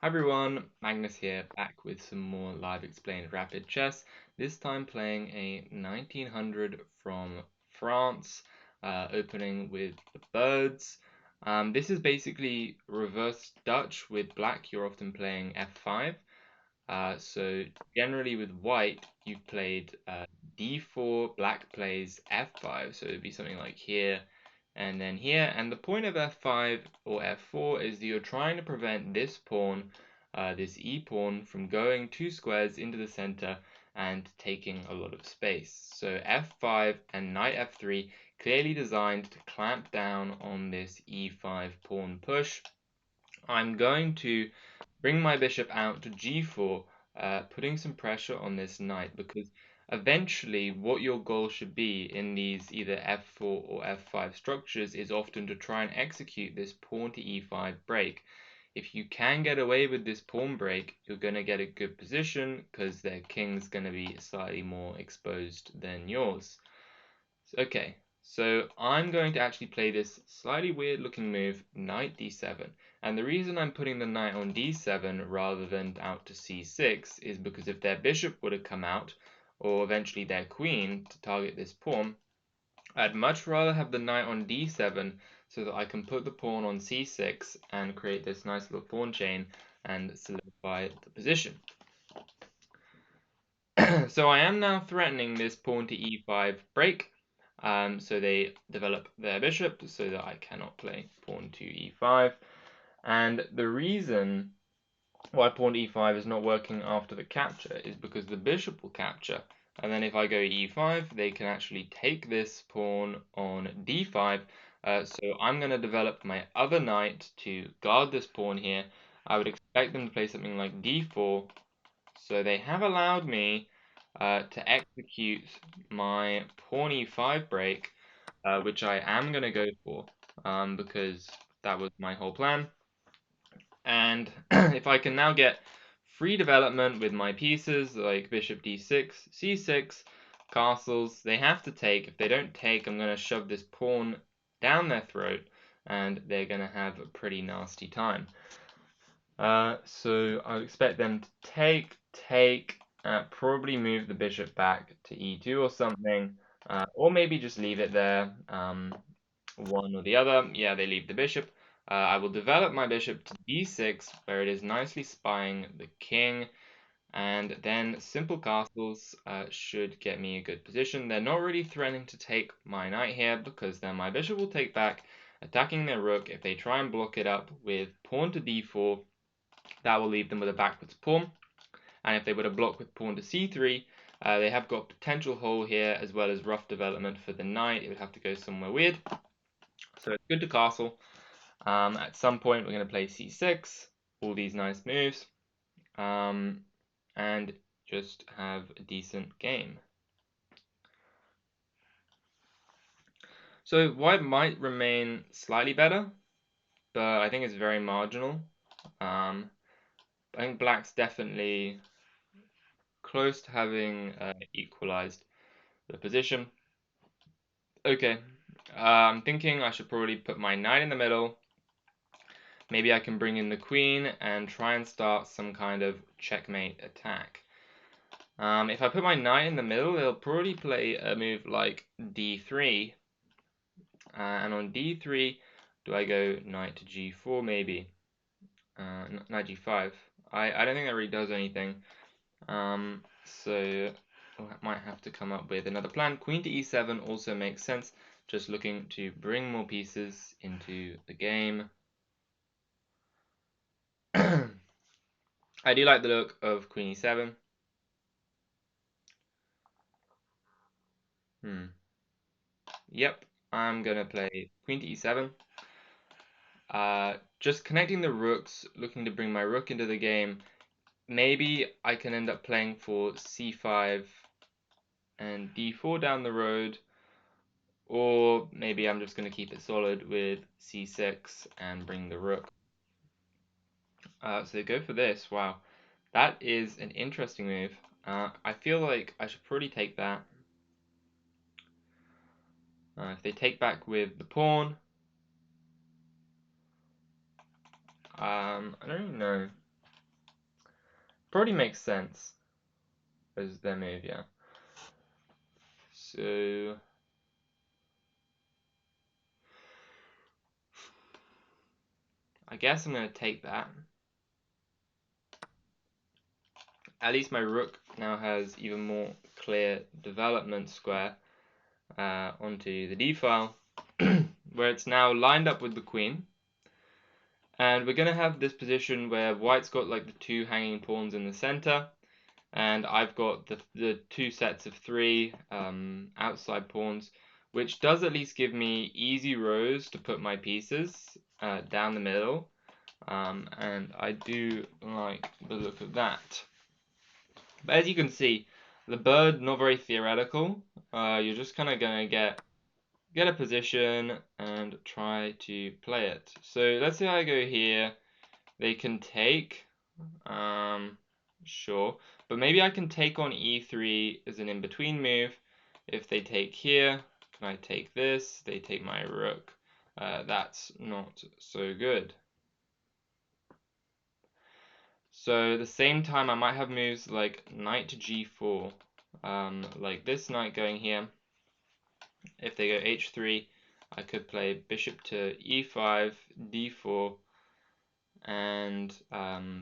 Hi everyone, Magnus here, back with some more Live Explained Rapid Chess. This time playing a 1900 from France, opening with the birds. This is basically reverse Dutch. With black, you're often playing f5. So generally with white, you've played d4, black plays f5. So it'd be something like here and then here. And the point of f5 or f4 is that you're trying to prevent this pawn, this e pawn, from going two squares into the center and taking a lot of space. So f5 and knight f3 clearly designed to clamp down on this e5 pawn push. I'm going to bring my bishop out to g4, putting some pressure on this knight, because eventually what your goal should be in these either f4 or f5 structures is often to try and execute this pawn to e5 break. If you can get away with this pawn break, you're going to get a good position because their king's going to be slightly more exposed than yours. Okay, so I'm going to actually play this slightly weird looking move, knight d7. And the reason I'm putting the knight on d7 rather than out to c6 is because if their bishop would have come out, or eventually their queen to target this pawn, I'd much rather have the knight on d7 so that I can put the pawn on c6 and create this nice little pawn chain and solidify the position. So I am now threatening this pawn to e5 break. So they develop their bishop so that I cannot play pawn to e5. And the reason why pawn to e5 is not working after the capture is because the bishop will capture. And then if I go e5, they can actually take this pawn on d5. So I'm going to develop my other knight to guard this pawn here. I would expect them to play something like d4. So they have allowed me to execute my pawn e5 break, which I am going to go for because that was my whole plan. And if I can now get free development with my pieces like bishop d6, c6, castles, they have to take. If they don't take, I'm going to shove this pawn down their throat and they're going to have a pretty nasty time. So I would expect them to take, probably move the bishop back to e2 or something, or maybe just leave it there, one or the other. Yeah, they leave the bishop. I will develop my bishop to d6, where it is nicely spying the king, and then simple castles should get me a good position. They're not really threatening to take my knight here, because then my bishop will take back, attacking their rook. If they try and block it up with pawn to d4, that will leave them with a backwards pawn. And if they were to block with pawn to c3, they have got potential hole here, as well as rough development for the knight. It would have to go somewhere weird. So it's good to castle. At some point, we're going to play c6, all these nice moves, and just have a decent game. So white might remain slightly better, but I think it's very marginal. I think black's definitely close to having equalized the position. Okay, I'm thinking I should probably put my knight in the middle. Maybe I can bring in the queen and try and start some kind of checkmate attack. If I put my knight in the middle, they'll probably play a move like d3. And on d3, do I go knight to g4 maybe? Knight g5. I don't think that really does anything. So I might have to come up with another plan. Queen to e7 also makes sense. Just looking to bring more pieces into the game. I do like the look of queen e7. Yep, I'm gonna play queen to e7. Just connecting the rooks, looking to bring my rook into the game. Maybe I can end up playing for c5 and d4 down the road, or maybe I'm just going to keep it solid with c6 and bring the rook. So go for this. Wow, that is an interesting move. I feel like I should probably take that. If they take back with the pawn, I don't really know. Probably makes sense as their move, yeah. So I guess I'm going to take that. At least my rook now has even more clear development square onto the d file, where it's now lined up with the queen. And we're going to have this position where white's got like the two hanging pawns in the center, and I've got the two sets of three outside pawns, which does at least give me easy rows to put my pieces down the middle, and I do like the look of that. But as you can see, the bird not very theoretical. You're just kind of gonna get a position and try to play it. So let's say I go here. They can take, sure, but maybe I can take on e3 as an in-between move. If they take here, can I take this? They take my rook. That's not so good. So at the same time, I might have moves like knight to g4, like this knight going here. If they go h3, I could play bishop to e5, d4, and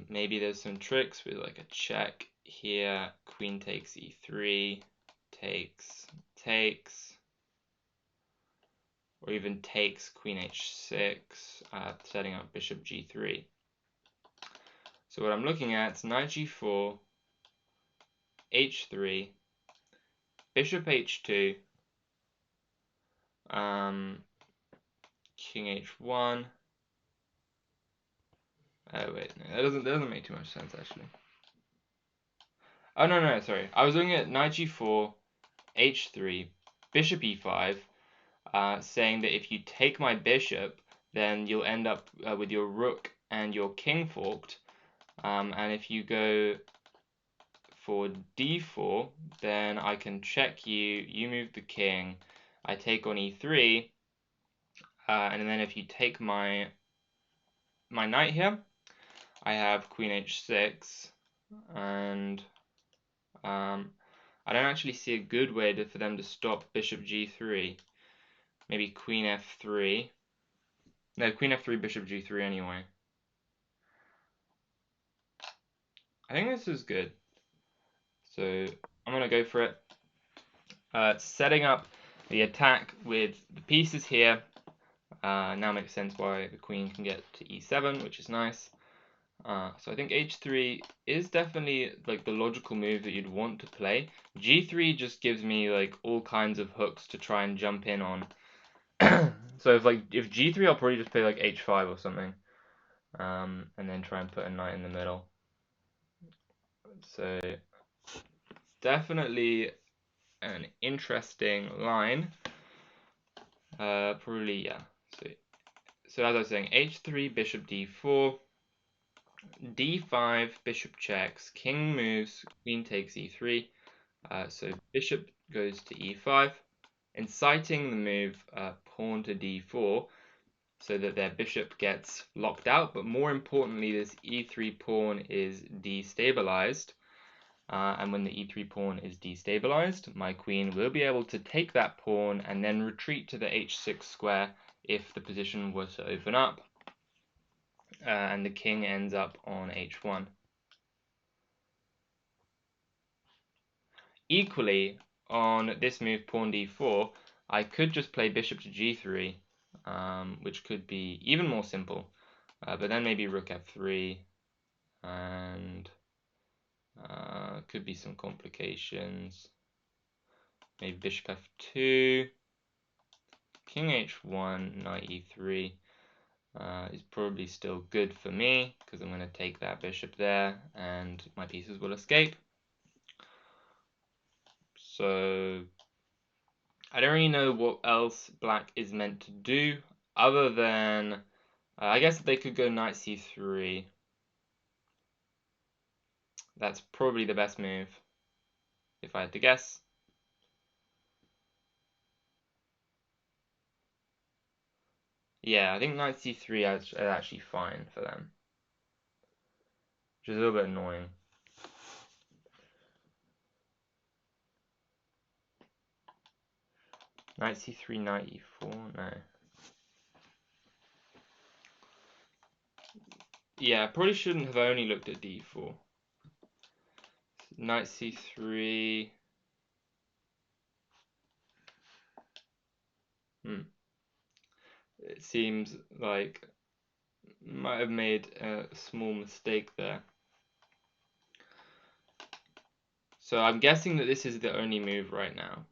maybe there's some tricks with like a check here. Queen takes e3, takes, or even takes queen h6, setting up bishop g3. So what I'm looking at is knight g4, h3, bishop h2, king h1. Oh wait, no, that doesn't make too much sense actually. Oh no, sorry. I was looking at knight g4, h3, bishop e5, saying that if you take my bishop, then you'll end up with your rook and your king forked. And if you go for d4, then I can check you, you move the king, I take on e3, and then if you take my knight here, I have queen h6, and I don't actually see a good way for them to stop bishop g3. Maybe queen f3. No, queen f3, bishop g3 anyway. I think this is good. So I'm going to go for it. Setting up the attack with the pieces here. Now makes sense why the queen can get to e7, which is nice. So I think h3 is definitely like the logical move that you'd want to play. g3 just gives me like all kinds of hooks to try and jump in on. So if g3, I'll probably just play like h5 or something, and then try and put a knight in the middle. So definitely an interesting line. Probably, yeah. So as I was saying, h3, bishop d4, d5, bishop checks, king moves, queen takes e3. So bishop goes to e5, inciting the move pawn to d4, so that their bishop gets locked out. But more importantly, this e3 pawn is destabilized. And when the e3 pawn is destabilized, my queen will be able to take that pawn and then retreat to the h6 square if the position were to open up, and the king ends up on h1. Equally, on this move pawn d4, I could just play bishop to g3, which could be even more simple, but then maybe rook f3, and could be some complications. Maybe bishop f2, king h1, knight e3 is probably still good for me, because I'm going to take that bishop there, and my pieces will escape. So I don't really know what else black is meant to do, other than, I guess they could go knight c3. That's probably the best move, if I had to guess. Yeah, I think knight c3 is actually fine for them, which is a little bit annoying. Knight c3, knight e4, no. Yeah, probably shouldn't have only looked at d4. Knight c3. It seems like might have made a small mistake there. So I'm guessing that this is the only move right now.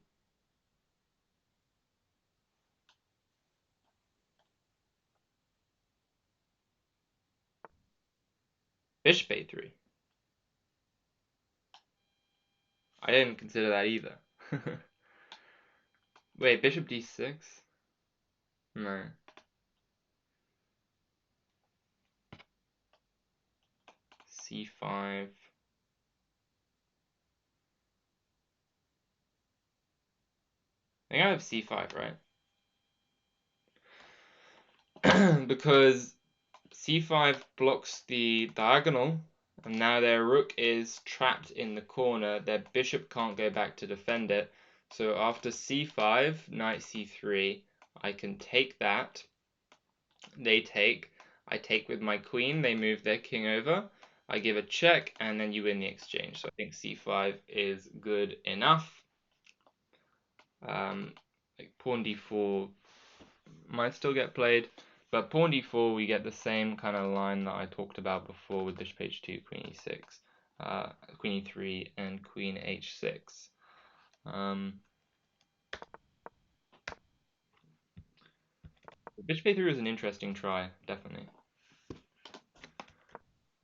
Bishop a3. I didn't consider that either. Wait, bishop d6? No. c5. I think I have c5, right? Because c5 blocks the diagonal, and now their rook is trapped in the corner. Their bishop can't go back to defend it. So after c5, knight c3, I can take that. They take. I take with my queen. They move their king over. I give a check, and then you win the exchange. So I think c5 is good enough. Like pawn d4 might still get played, but pawn d4 we get the same kind of line that I talked about before with bishop h2, queen e6, queen e3, and queen h6. Bishop a3 was an interesting try, definitely.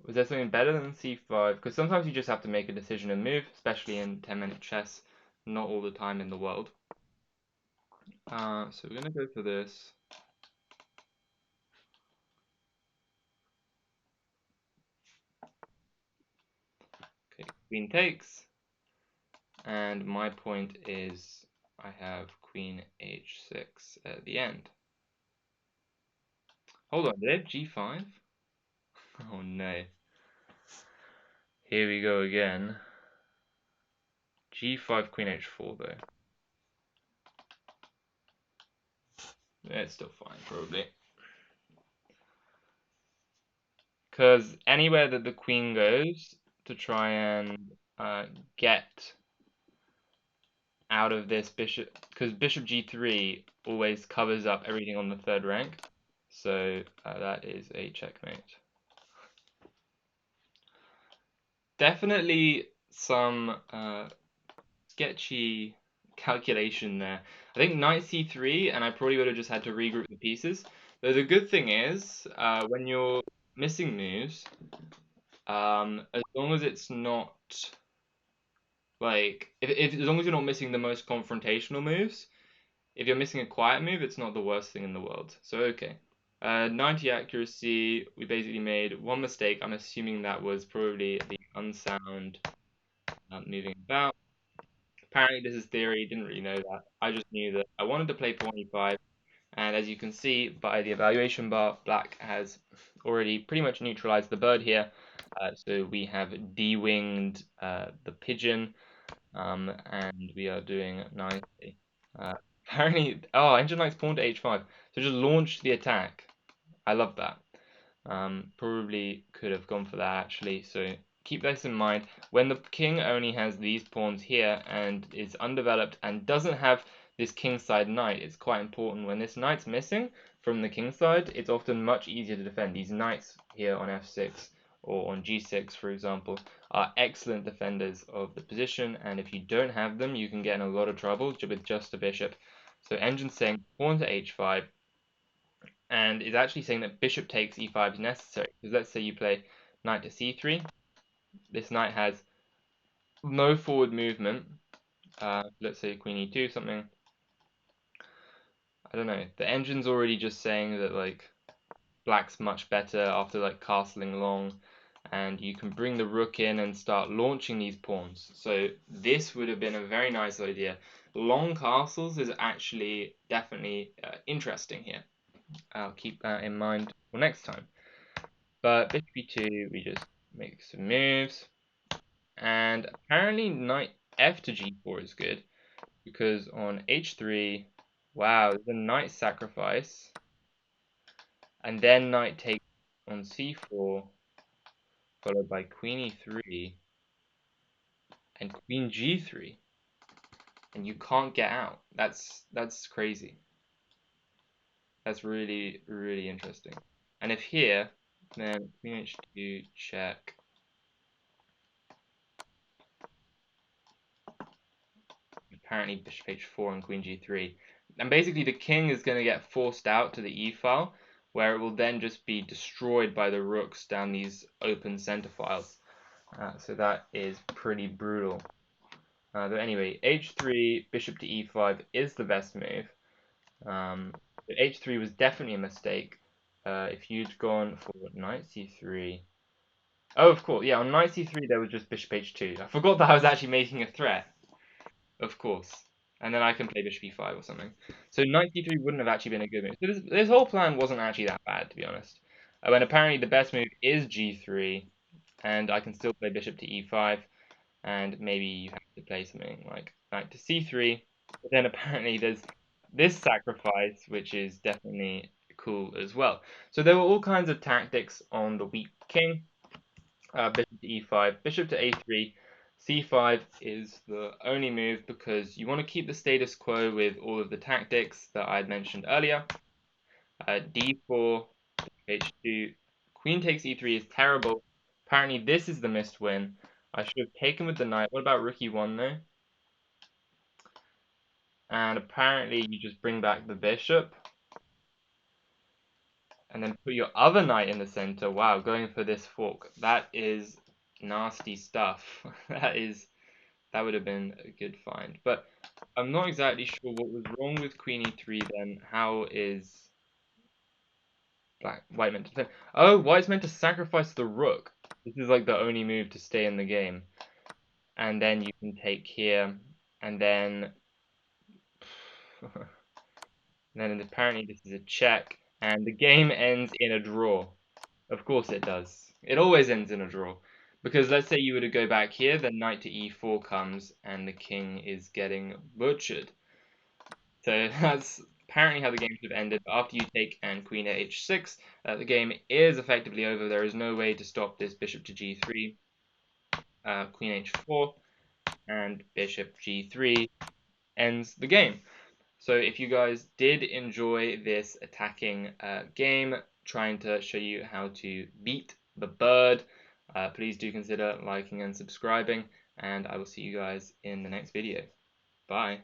Was there something better than c5? Because sometimes you just have to make a decision and move, especially in 10-minute chess, not all the time in the world. So we're going to go for this. Okay, queen takes. And my point is I have queen h6 at the end. Hold on, did I have g5? Oh no. Here we go again. g5, queen h4 though. It's still fine, probably. Because anywhere that the queen goes to try and get out of this bishop, because bishop g3 always covers up everything on the third rank. So that is a checkmate. Definitely some sketchy calculation there. I think knight c3, and I probably would have just had to regroup the pieces. Though the good thing is, when you're missing moves, as long as it's not like if as long as you're not missing the most confrontational moves, if you're missing a quiet move, it's not the worst thing in the world. So okay. 90 accuracy, we basically made one mistake. I'm assuming that was probably the unsound moving about. Apparently this is theory, didn't really know that. I just knew that I wanted to play pawn e5, and as you can see by the evaluation bar, black has already pretty much neutralized the bird here. So we have de-winged the pigeon, and we are doing nicely. Apparently, oh, engine likes pawn to h5, so just launch the attack. I love that. Probably could have gone for that actually, so keep this in mind. When the king only has these pawns here and is undeveloped and doesn't have this kingside knight, it's quite important. When this knight's missing from the kingside, it's often much easier to defend. These knights here on f6 or on g6, for example, are excellent defenders of the position, and if you don't have them, you can get in a lot of trouble with just a bishop. So engine saying pawn to h5, and is actually saying that bishop takes e5 is necessary. Because let's say you play knight to c3. This knight has no forward movement. Let's say queen e2 something. I don't know. The engine's already just saying that like black's much better after like castling long, and you can bring the rook in and start launching these pawns. So this would have been a very nice idea. Long castles is actually definitely interesting here. I'll keep that in mind for next time. But bishop e2, we just make some moves. And apparently knight f to g4 is good, because on h3, Wow, there's a knight sacrifice. And then knight takes on c4, followed by queen e3 and queen g3. And you can't get out. That's crazy. That's really, really interesting. And if here, then queen h2 check. Apparently bishop h4 and queen g3. And basically the king is going to get forced out to the e file, where it will then just be destroyed by the rooks down these open center files. So that is pretty brutal. But anyway, h3, bishop to e5 is the best move. But h3 was definitely a mistake. If you'd gone for knight c3. Oh, of course, yeah, on knight c3 there was just bishop h2. I forgot that I was actually making a threat. Of course. And then I can play bishop e5 or something. So knight c3 wouldn't have actually been a good move. So this whole plan wasn't actually that bad, to be honest. When apparently the best move is g3, and I can still play bishop to e5, and maybe you have to play something like knight to c3. But then apparently there's this sacrifice, which is definitely cool as well. So there were all kinds of tactics on the weak king. Bishop to e5, bishop to a3, c5 is the only move because you want to keep the status quo with all of the tactics that I had mentioned earlier. d4, h2, queen takes e3 is terrible. Apparently this is the missed win. I should have taken with the knight. What about rook e1 though? And apparently you just bring back the bishop. And then put your other knight in the center. Wow, going for this fork. That is nasty stuff. That would have been a good find. But I'm not exactly sure what was wrong with queen e3 then. How is white meant to play? Oh, white's meant to sacrifice the rook. This is like the only move to stay in the game. And then you can take here. And then... then apparently this is a check. And the game ends in a draw. Of course it does. It always ends in a draw. Because let's say you were to go back here, then knight to e4 comes, and the king is getting butchered. So that's apparently how the game should have ended. But after you take and queen at h6, the game is effectively over. There is no way to stop this bishop to g3, queen h4, and bishop g3 ends the game. So if you guys did enjoy this attacking game, trying to show you how to beat the bird, please do consider liking and subscribing, and I will see you guys in the next video. Bye.